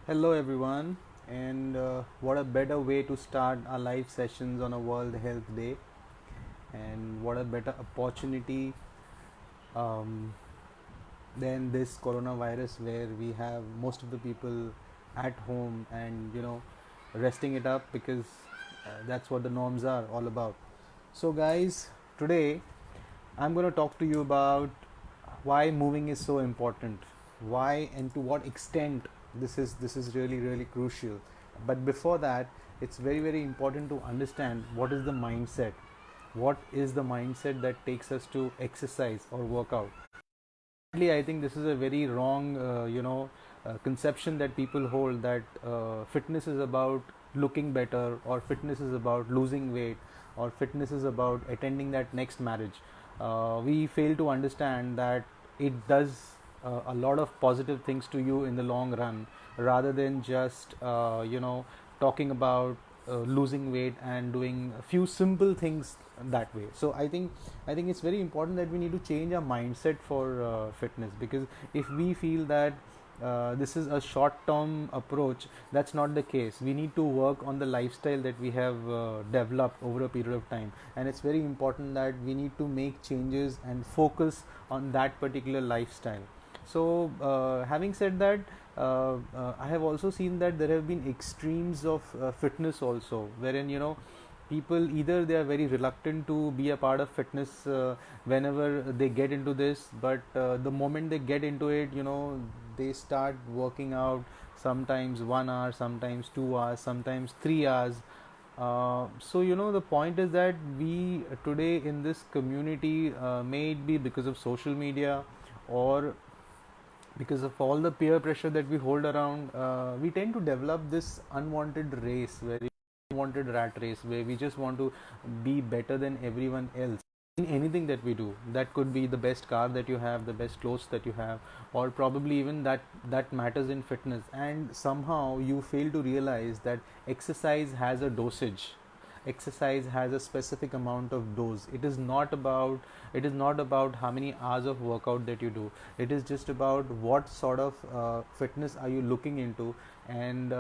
Hello, everyone, and what a better way to start our live sessions on a World Health Day, and what a better opportunity um, than this coronavirus, where we have most of the people at home and resting it up because that's what the norms are all about. So, guys, today I'm going to talk to you about why moving is so important, why and to what extent this is really crucial. But before that, it's very important to understand what is the mindset. What is the mindset that takes us to exercise or work out? I think this is a very wrong, conception that people hold that fitness is about looking better, or fitness is about losing weight, or fitness is about attending that next marriage. We fail to understand that it does a lot of positive things to you in the long run, rather than just talking about losing weight and doing a few simple things that way. So I think it's very important that we need to change our mindset for fitness, because if we feel that this is a short term approach, that's not the case. We need to work on the lifestyle that we have developed over a period of time, and it's very important that we need to make changes and focus on that particular lifestyle. So having said that, I have also seen that there have been extremes of fitness also, wherein people, either they are very reluctant to be a part of fitness whenever they get into this, but the moment they get into it, they start working out, sometimes 1 hour, sometimes 2 hours, sometimes 3 hours. So the point is that we today in this community, may it be because of social media, or because of all the peer pressure that we hold around, we tend to develop this unwanted race, very unwanted rat race, where we just want to be better than everyone else in anything that we do. That could be the best car that you have, the best clothes that you have, or probably even that matters in fitness. And somehow you fail to realize that exercise has a dosage. Exercise has a specific amount of dose. It is not about how many hours of workout that you do. It is just about what sort of fitness are you looking into, and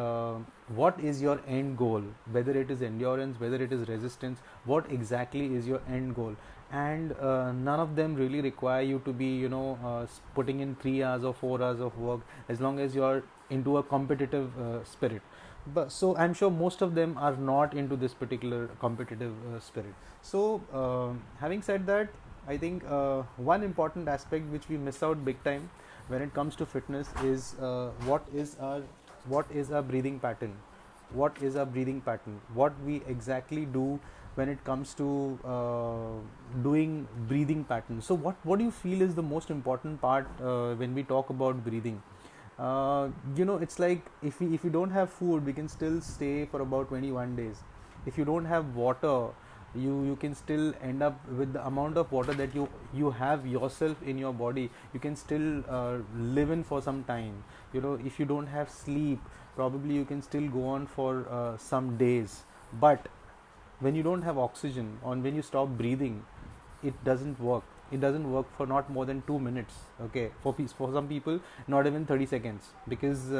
what is your end goal, whether it is endurance, whether it is resistance, what exactly is your end goal. And none of them really require you to be putting in 3 hours or 4 hours of work, as long as you are into a competitive spirit. But so I'm sure most of them are not into this particular competitive spirit. So having said that, I think one important aspect which we miss out big time when it comes to fitness is what is our breathing pattern. What we exactly do when it comes to doing breathing patterns. So what do you feel is the most important part when we talk about breathing? It's like, if you don't have food, we can still stay for about 21 days. If you don't have water, you can still end up with the amount of water that you have yourself in your body. You can still live in for some time. If you don't have sleep, probably you can still go on for some days. But when you don't have oxygen, or when you stop breathing, it doesn't work for not more than 2 minutes. Okay, for some people, not even 30 seconds, because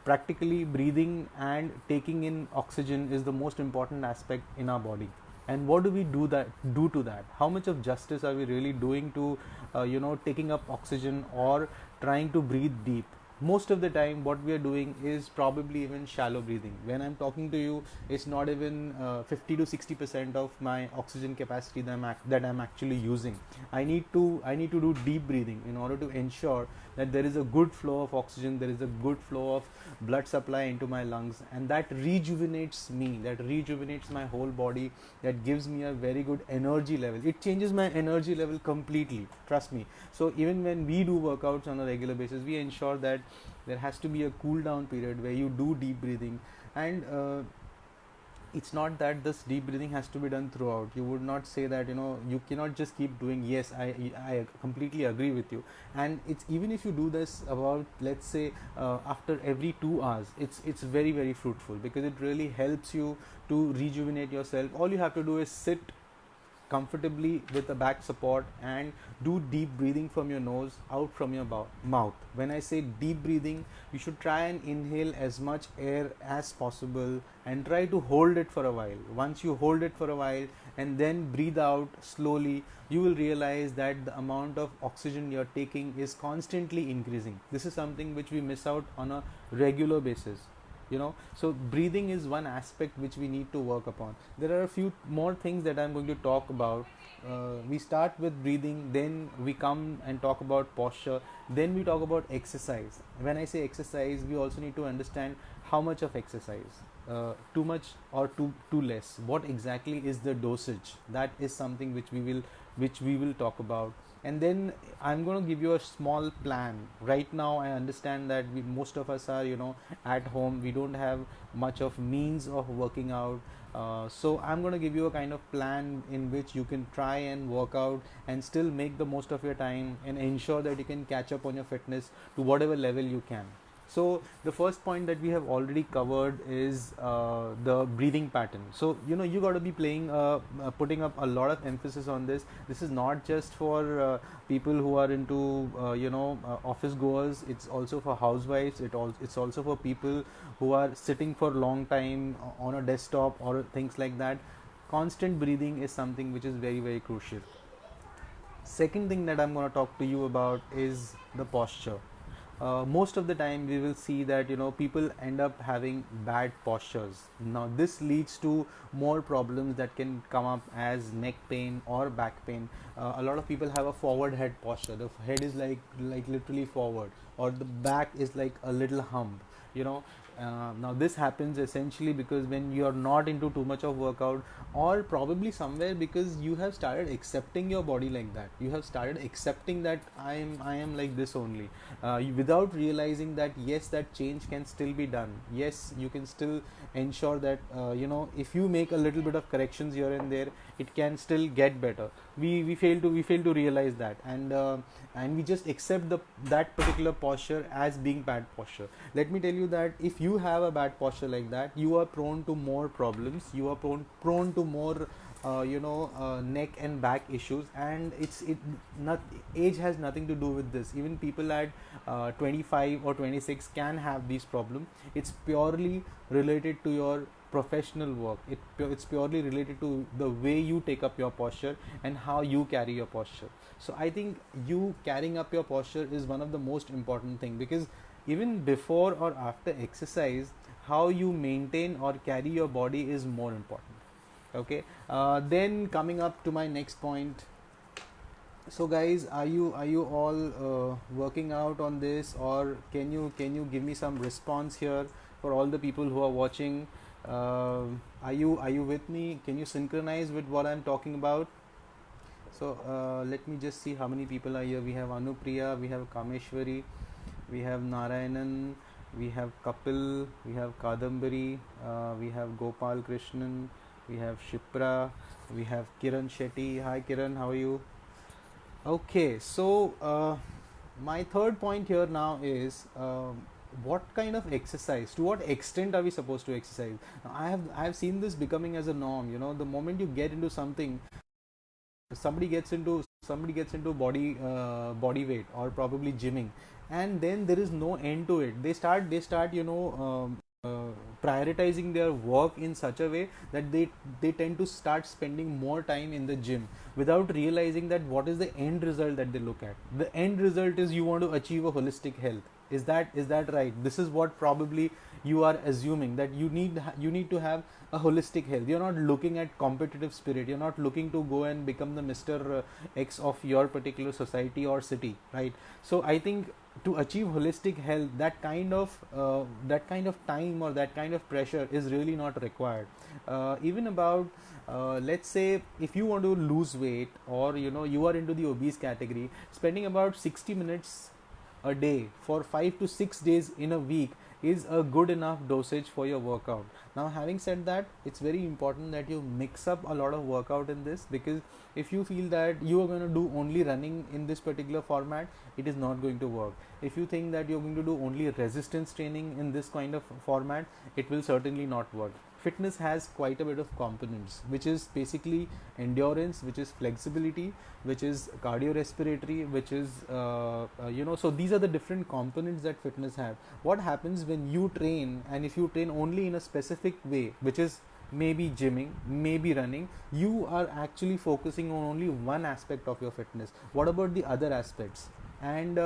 practically breathing and taking in oxygen is the most important aspect in our body. And what do we do to that? How much of justice are we really doing to taking up oxygen, or trying to breathe deep? Most of the time what we are doing is probably even shallow breathing. When I'm talking to you, it's not even 50 to 60% of my oxygen capacity that I'm actually using. I need to do deep breathing in order to ensure that there is a good flow of oxygen, there is a good flow of blood supply into my lungs, and that rejuvenates me, that rejuvenates my whole body, that gives me a very good energy level. It changes my energy level completely, trust me. So even when we do workouts on a regular basis, we ensure that there has to be a cool down period where you do deep breathing. And it's not that this deep breathing has to be done throughout. You would not say that you cannot just keep doing. Yes, I completely agree with you. And it's, even if you do this about, let's say, after every 2 hours, it's very fruitful, because it really helps you to rejuvenate yourself. All you have to do is sit comfortably with the back support and do deep breathing from your nose out from your mouth. When I say deep breathing, you should try and inhale as much air as possible and try to hold it for a while. Once you hold it for a while and then breathe out slowly, you will realize that the amount of oxygen you're taking is constantly increasing. This is something which we miss out on a regular basis, you know. So breathing is one aspect which we need to work upon. There are a few more things that I'm going to talk about. We start with breathing, then we come and talk about posture, then we talk about exercise. When I say exercise, we also need to understand how much of exercise, too much or too less, what exactly is the dosage. That is something which we will talk about. And then I'm going to give you a small plan. Right now I understand that most of us are, you know, at home, we don't have much of means of working out. So I'm going to give you a kind of plan in which you can try and work out and still make the most of your time and ensure that you can catch up on your fitness to whatever level you can. So the first point that we have already covered is the breathing pattern. So you know, you got to be putting up a lot of emphasis on this. This is not just for people who are into office goers. It's also for housewives. It's also for people who are sitting for long time on a desktop or things like that. Constant breathing is something which is very, very crucial. Second thing that I'm going to talk to you about is the posture. Most of the time we will see that, you know, people end up having bad postures. Now this leads to more problems that can come up as neck pain or back pain. A lot of people have a forward head posture. The head is like literally forward, or the back is like a little hump, you know. Now this happens essentially because when you are not into too much of workout, or probably somewhere because you have started accepting your body like that. You have started accepting that I am like this only, without realizing that yes, that change can still be done. Yes, you can still ensure that if you make a little bit of corrections here and there, it can still get better. We fail to realize that, and we just accept that particular posture as being bad posture. Let me tell you that if you have a bad posture like that, you are prone to more problems. You are prone to more neck and back issues, and age has nothing to do with this. Even people at 25 or 26 can have these problems. It's purely related to your professional work. It's purely related to the way you take up your posture and how you carry your posture. So I think you carrying up your posture is one of the most important thing, because even before or after exercise, how you maintain or carry your body is more important. Okay. Then coming up to my next point. So guys, are you all working out on this, or can you give me some response here for all the people who are watching? Are you with me? Can you synchronize with what I'm talking about? So let me just see how many people are here. We have Anupriya, we have Kameshwari, we have Narayanan, we have Kapil, we have Kadambari, we have Gopal Krishnan, we have Shipra, we have Kiran Shetty. Hi Kiran, how are you? Okay, so my third point here now is what kind of exercise, to what extent are we supposed to exercise? Now, I have seen this becoming as a norm. You know, the moment you get into something, somebody gets into body weight or probably gymming, and then there is no end to it. They start prioritizing their work in such a way that they tend to start spending more time in the gym without realizing that what is the end result that they look at. The end result is you want to achieve a holistic health. Is that right? This is what probably you are assuming, that you need to have a holistic health. You're not looking at competitive spirit. You're not looking to go and become the Mr. X of your particular society or city, right? So I think to achieve holistic health, that kind of time or that kind of pressure is really not required. Even about let's say if you want to lose weight, or you are into the obese category, spending about 60 minutes a day for 5 to 6 days in a week is a good enough dosage for your workout. Now having said that, it's very important that you mix up a lot of workout in this, because if you feel that you are going to do only running in this particular format, it is not going to work. If you think that you're going to do only resistance training in this kind of format, it will certainly not work. fitness has quite a bit of components, which is basically endurance, which is flexibility, which is cardiorespiratory, which is so these are the different components that fitness have. What happens when you train, and if you train only in a specific way, which is maybe gymming, maybe running, you are actually focusing on only one aspect of your fitness. What about the other aspects? And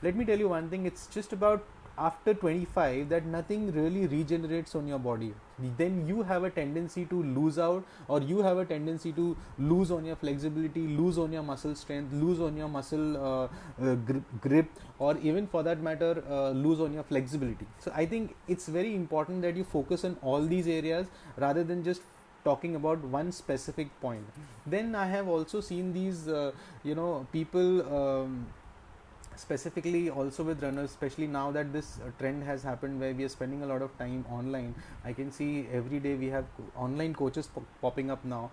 let me tell you one thing, it's just about after 25 that nothing really regenerates on your body. Then you have a tendency to lose out, or you have a tendency to lose on your flexibility, lose on your muscle strength, lose on your muscle grip, or even for that matter lose on your flexibility. So I think it's very important that you focus on all these areas rather than just talking about one specific point. Then I have also seen these people, specifically also with runners, especially now that this trend has happened where we are spending a lot of time online. I can see every day we have online coaches popping up now,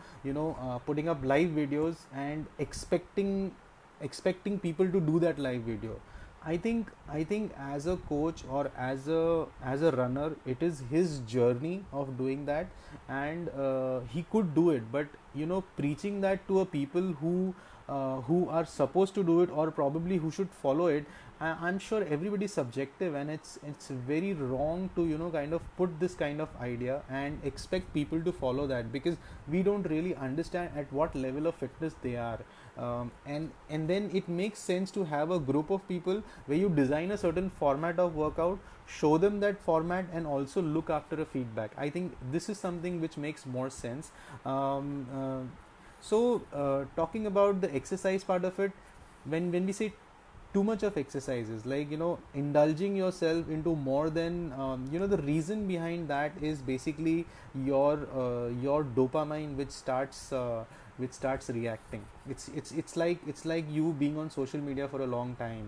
putting up live videos and expecting people to do that live video. I think as a coach or as a runner, it is his journey of doing that, and he could do it. But preaching that to a people who are supposed to do it, or probably who should follow it, I'm sure everybody's subjective, and it's very wrong to kind of put this kind of idea and expect people to follow that, because we don't really understand at what level of fitness they are. And then it makes sense to have a group of people where you design a certain format of workout, show them that format, and also look after a feedback. I think this is something which makes more sense. Talking about the exercise part of it, when we say too much of exercises, like indulging yourself into more than the reason behind that is basically your dopamine, which starts reacting. It's like you being on social media for a long time.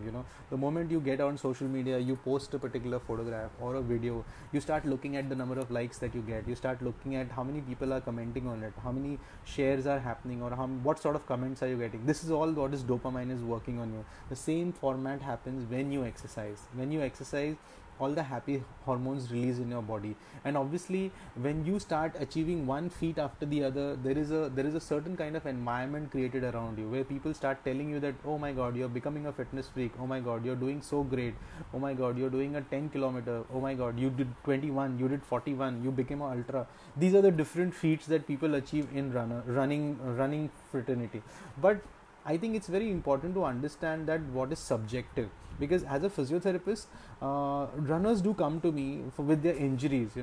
The moment you get on social media, you post a particular photograph or a video, you start looking at the number of likes that you get, you start looking at how many people are commenting on it, how many shares are happening, or what sort of comments are you getting. This is all what is dopamine is working on you. The same format happens when you exercise. All the happy hormones release in your body, and obviously when you start achieving one feat after the other, there is a certain kind of environment created around you where people start telling you that, oh my god, you're becoming a fitness freak, oh my god, you're doing so great, oh my god, you're doing a 10 kilometer, oh my god, you did 21, you did 41, you became an ultra. These are the different feats that people achieve in running fraternity. But I think it's very important to understand that what is subjective, because as a physiotherapist, runners do come to me with their injuries.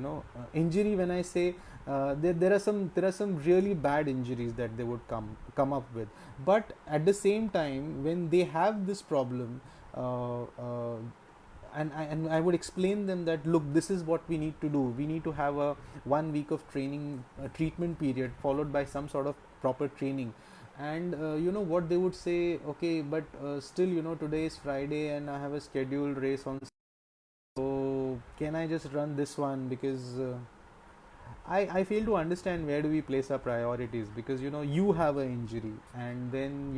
Injury, when I say, there are some really bad injuries that they would come up with. But at the same time, when they have this problem, and I would explain them that, look, this is what we need to do. We need to have a 1 week of training, treatment period, followed by some sort of proper training. And what they would say, okay, but still, today is Friday and I have a scheduled race on, so can I just run this one? Because I fail to understand where do we place our priorities, because you have an injury, and then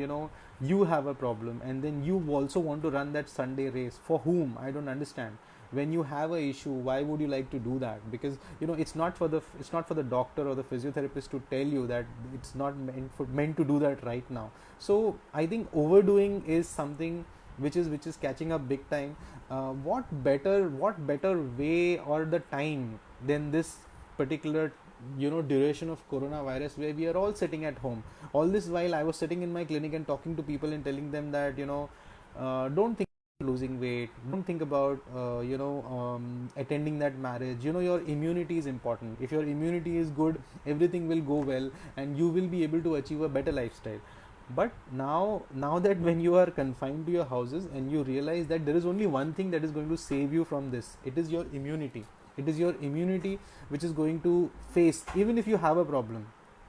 you have a problem, and then you also want to run that Sunday race. For whom? I don't understand. When you have a issue, why would you like to do that? Because it's not for the doctor or the physiotherapist to tell you that it's not meant to do that right now. So I think overdoing is something which is catching up big time. What better way or the time than this particular duration of coronavirus, where we are all sitting at home. All this while I was sitting in my clinic and talking to people and telling them that don't think losing weight, don't think about attending that marriage. Your immunity is important. If your immunity is good, everything will go well and you will be able to achieve a better lifestyle. But now that when you are confined to your houses and you realize that there is only one thing that is going to save you from this, it is your immunity. It is your immunity which is going to face, even if you have a problem.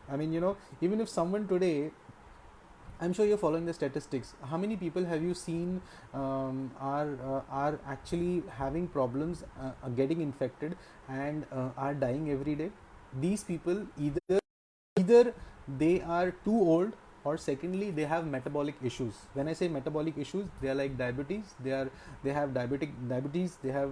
I mean, even if someone today, I'm sure you're following the statistics. How many people have you seen are actually having problems, getting infected, and are dying every day? These people, either they are too old, or secondly they have metabolic issues. When I say metabolic issues, they are like diabetes, they have diabetes, they have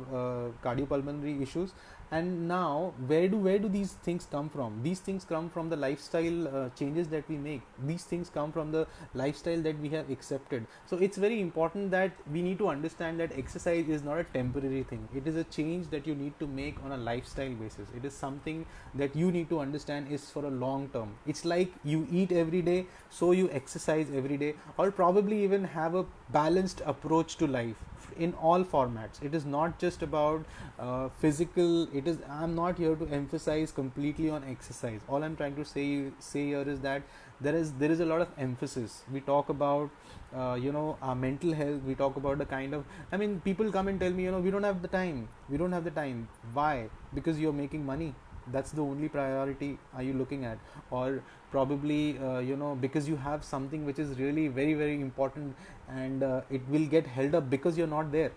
cardiopulmonary issues. And now where do these things come from? These things come from the lifestyle changes that we make. These things come from the lifestyle that we have accepted. So it's very important that we need to understand that exercise is not a temporary thing. It is a change that you need to make on a lifestyle basis. It is something that you need to understand is for a long term. It's like you eat every day, so you exercise every day, or probably even have a balanced approach to life in all formats. It is not just about physical. It is, I'm not here to emphasize completely on exercise. All I'm trying to say here is that there is a lot of emphasis. We talk about our mental health. We talk about the kind of, I mean, people come and tell me, we don't have the time. Why? Because you're making money. That's the only priority are you looking at? Or probably because you have something which is really very, very important, and it will get held up because you're not there.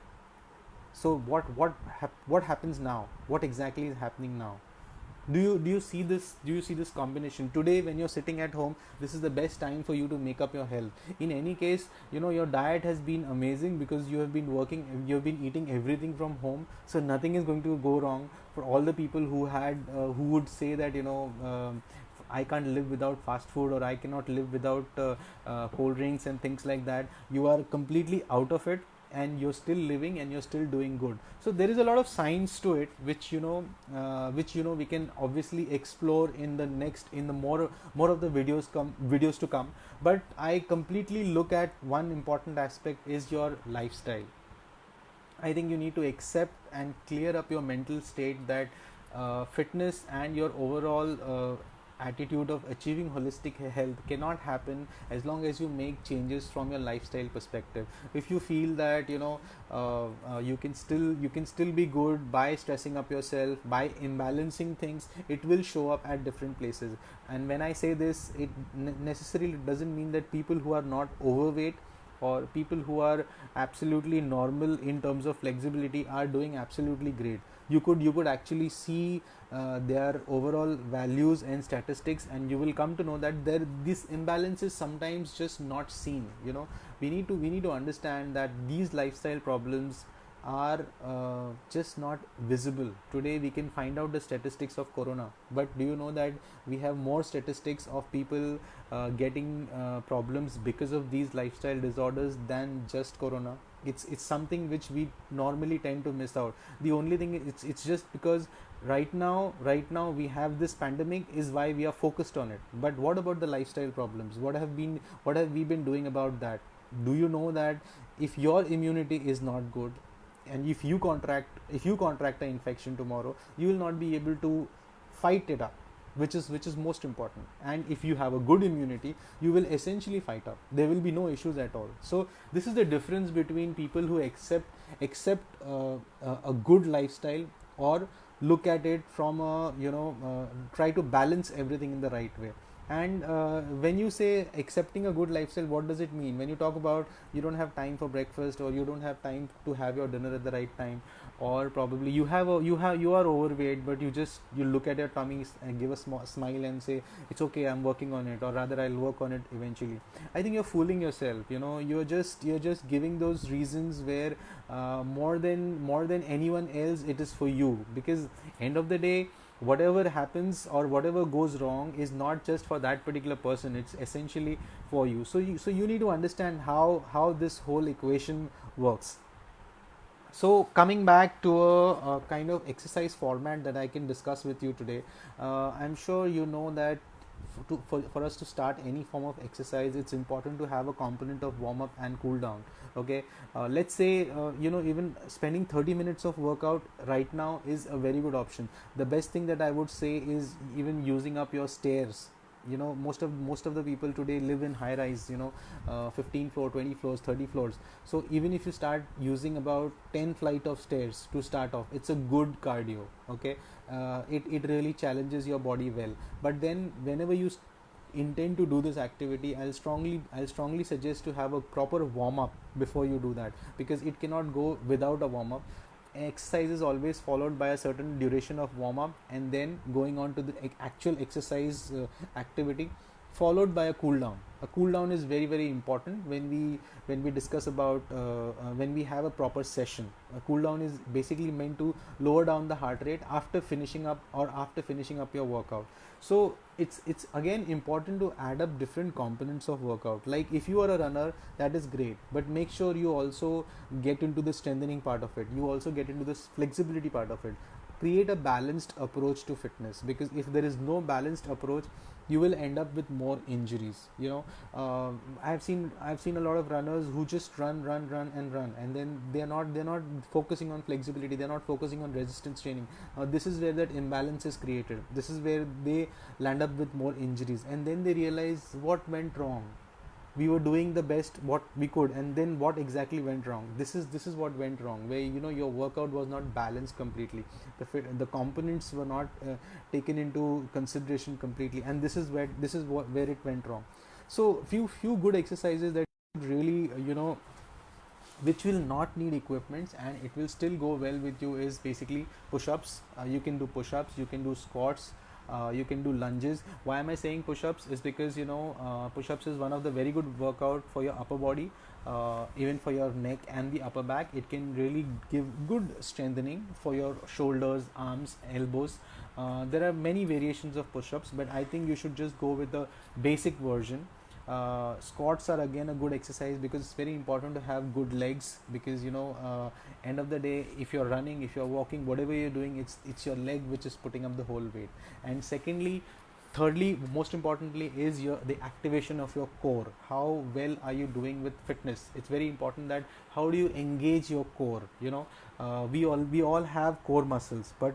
So what happens now? What exactly is happening now? Do you see this combination today? When you're sitting at home, this is the best time for you to make up your health. In any case, your diet has been amazing because you have been working, you have been eating everything from home, so nothing is going to go wrong. For all the people who would say that I can't live without fast food, or I cannot live without cold drinks and things like that, you are completely out of it, and you're still living and you're still doing good. So there is a lot of science to it, which we can obviously explore in the more of the videos to come. But I completely look at one important aspect is your lifestyle. I think you need to accept and clear up your mental state that fitness and your overall attitude of achieving holistic health cannot happen as long as you make changes from your lifestyle perspective. If you feel that you can still be good by stressing up yourself, by imbalancing things, it will show up at different places. And when I say this, it necessarily doesn't mean that people who are not overweight or people who are absolutely normal in terms of flexibility are doing absolutely great. You could actually see their overall values and statistics, and you will come to know that this imbalance is sometimes just not seen. We need to understand that these lifestyle problems are just not visible. Today we can find out the statistics of corona, but do you know that we have more statistics of people getting problems because of these lifestyle disorders than just corona? It's something which we normally tend to miss out. The only thing is it's just because right now we have this pandemic is why we are focused on it. But what about the lifestyle problems? What have we been doing about that? Do you know that if your immunity is not good, and if you contract an infection tomorrow, you will not be able to fight it up, which is most important. And if you have a good immunity, you will essentially fight up. There will be no issues at all. So this is the difference between people who accept a good lifestyle, or look at it from try to balance everything in the right way. And when you say accepting a good lifestyle, what does it mean? When you talk about you don't have time for breakfast, or you don't have time to have your dinner at the right time, or probably you are overweight, but you look at your tummy and give a smile and say it's okay, I'm working on it, or rather I'll work on it eventually. I think you're fooling yourself. You're just giving those reasons where more than anyone else it is for you, because end of the day, whatever happens or whatever goes wrong is not just for that particular person, it's essentially for you. So you need to understand how this whole equation works. So coming back to a kind of exercise format that I can discuss with you today, I'm sure you know that for us to start any form of exercise, it's important to have a component of warm up and cool down. Okay, let's say even spending 30 minutes of workout right now is a very good option. The best thing that I would say is even using up your stairs. Most of the people today live in high rise, 15 floor, 20 floors, 30 floors. So even if you start using about 10 flight of stairs to start off, it's a good cardio. Okay, it really challenges your body well. But then whenever you intend to do this activity, I'll strongly suggest to have a proper warm up before you do that, because it cannot go without a warm up. Exercise is always followed by a certain duration of warm up, and then going on to the actual exercise activity. followed by a cool down. A cool down is very very important when we discuss about when we have a proper session. A cool down is basically meant to lower down the heart rate after finishing up or after finishing up your workout. So it's again important to add up different components of workout. Like if you are a runner, that is great, but make sure you also get into the strengthening part of it, you also get into this flexibility part of it. Create a balanced approach to fitness, because if there is no balanced approach, you will end up with more injuries. I've seen a lot of runners who just run, and then they're not focusing on flexibility, they're not focusing on resistance training. This is where that imbalance is created, this is where they land up with more injuries, and then they realize what went wrong. We were doing the best what we could, and then what exactly went wrong? This is what went wrong, where your workout was not balanced completely. The components were not taken into consideration completely, and this is where it went wrong. So few good exercises that really which will not need equipments and it will still go well with you is basically push-ups. You can do push-ups, you can do squats, you can do lunges. Why am I saying push-ups? Is because push-ups is one of the very good workout for your upper body, even for your neck and the upper back. It can really give good strengthening for your shoulders, arms, elbows. There are many variations of push-ups, but I think you should just go with the basic version. Squats are again a good exercise because it's very important to have good legs, because end of the day, if you're running, if you're walking, whatever you're doing, it's your leg which is putting up the whole weight. And thirdly, most importantly, is the activation of your core. How well are you doing with fitness? It's very important that how do you engage your core. We all have core muscles, but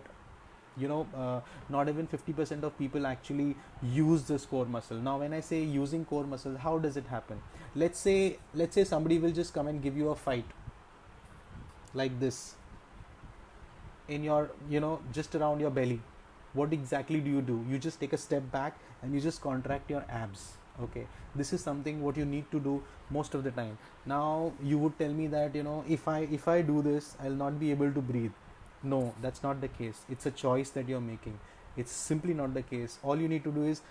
not even 50% of people actually use this core muscle. Now when I say using core muscle, how does it happen? Let's say somebody will just come and give you a fight like this in your just around your belly. What exactly do? You just take a step back and you just contract your abs. Okay, this is something what you need to do most of the time. Now you would tell me that if I do this, I'll not be able to breathe. No, that's not the case. It's a choice that you're making. It's simply not the case. All you need to do is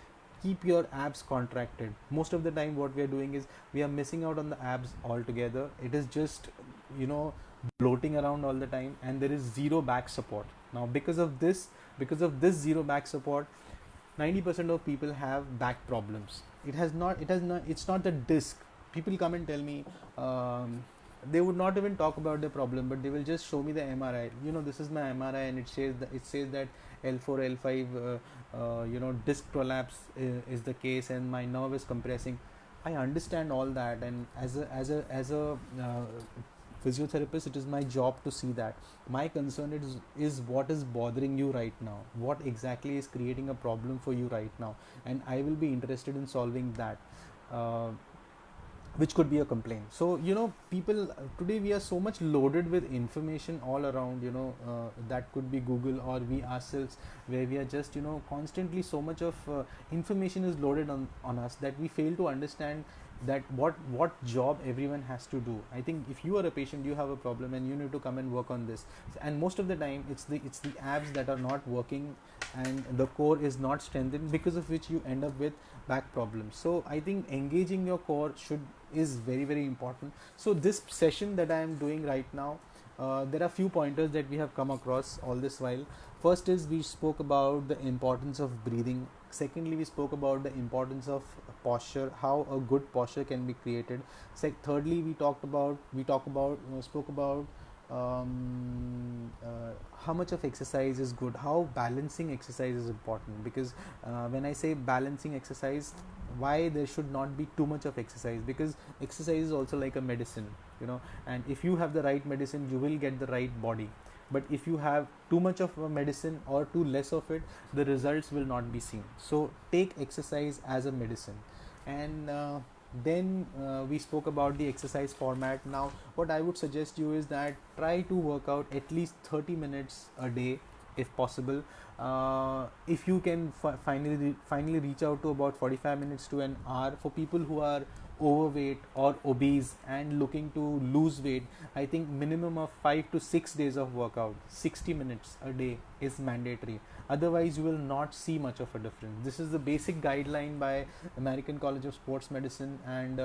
keep your abs contracted. Most of the time what we are doing is we are missing out on the abs altogether. It is just bloating around all the time, and there is zero back support. Now because of this zero back support, 90% of people have back problems. It's not the disc. People come and tell me, they would not even talk about the problem, but they will just show me the MRI. This is my MRI, and it says that L4 L5 disc prolapse is the case, and my nerve is compressing. I understand all that, and as a physiotherapist, it is my job to see that. My concern is what is bothering you right now, what exactly is creating a problem for you right now, and I will be interested in solving that. Which could be a complaint. So people today, we are so much loaded with information all around. That could be Google or we ourselves, where we are just constantly, so much of information is loaded on us that we fail to understand that what job everyone has to do. I think if you are a patient, you have a problem and you need to come and work on this, and most of the time it's the abs that are not working and the core is not strengthened, because of which you end up with back problems. So I think engaging your core is very very important. So this session that I am doing right now, there are few pointers that we have come across all this while. First is we spoke about the importance of breathing. Secondly, we spoke about the importance of posture, how a good posture can be created. Thirdly, spoke about how much of exercise is good, how balancing exercise is important, because when I say balancing exercise, why there should not be too much of exercise, because exercise is also like a medicine, and if you have the right medicine, you will get the right body. But if you have too much of a medicine or too less of it, the results will not be seen. So take exercise as a medicine. And then we spoke about the exercise format. Now what I would suggest you is that try to work out at least 30 minutes a day if possible. If you can finally reach out to about 45 minutes to an hour for people who are overweight or obese and looking to lose weight, I think minimum of 5 to 6 days of workout, 60 minutes a day is mandatory. Otherwise, you will not see much of a difference. This is the basic guideline by American College of Sports Medicine, and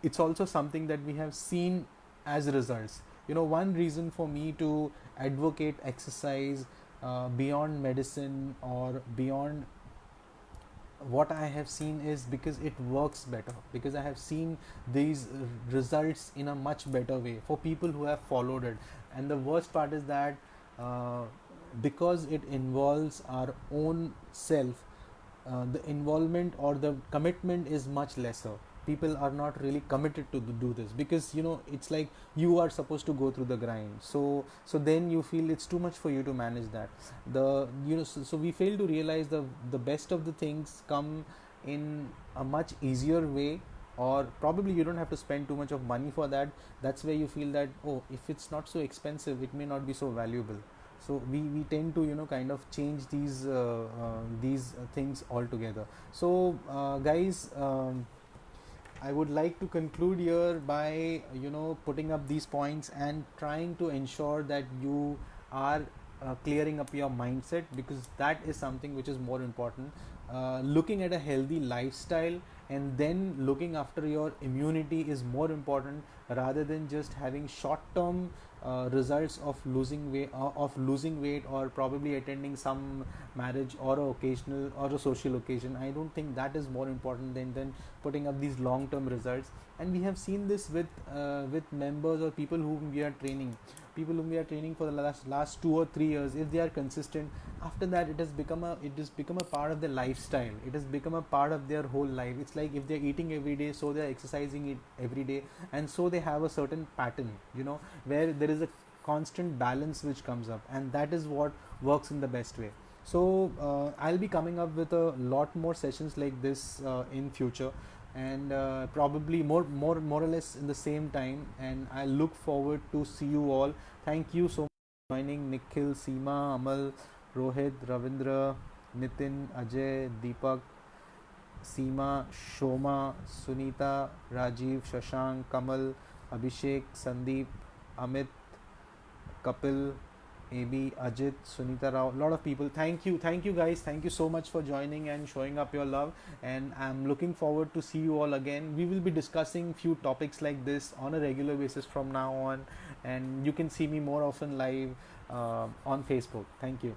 it's also something that we have seen as results. One reason for me to advocate exercise beyond medicine or beyond what I have seen is because it works better, because I have seen these results in a much better way for people who have followed it. And the worst part is that uh, because it involves our own self, the involvement or the commitment is much lesser. People are not really committed to do this, because it's like you are supposed to go through the grind, so then you feel it's too much for you to manage that. So we fail to realize the best of the things come in a much easier way, or probably you don't have to spend too much of money for that. That's where you feel that, oh, if it's not so expensive, it may not be so valuable. So we tend to kind of change these things altogether. So guys, I would like to conclude here by putting up these points and trying to ensure that you are clearing up your mindset, because that is something which is more important. Looking at a healthy lifestyle and then looking after your immunity is more important, rather than just having short term results of losing weight, or probably attending some marriage or a occasional or a social occasion. I don't think that is more important than putting up these long term results. And we have seen this with members or people whom we are training for the last 2 or 3 years. If they are consistent, after that it has become a part of their lifestyle. It has become a part of their whole life. It's like if they're eating every day, so they're exercising it every day, and so they have a certain pattern, where there is a constant balance which comes up, and that is what works in the best way. So I'll be coming up with a lot more sessions like this in future, and probably more or less in the same time, and I look forward to see you all. Thank you so much for joining. Nikhil, Seema, Amal, Rohit, Ravindra, Nitin, Ajay, Deepak, Seema, Shoma, Sunita, Rajiv, Shashank, Kamal, Abhishek, Sandeep, Amit, Kapil, AB, Ajit, Sunita Rao, a lot of people. Thank you guys. Thank you so much for joining and showing up your love. And I'm looking forward to see you all again. We will be discussing few topics like this on a regular basis from now on, and you can see me more often live on Facebook. Thank you.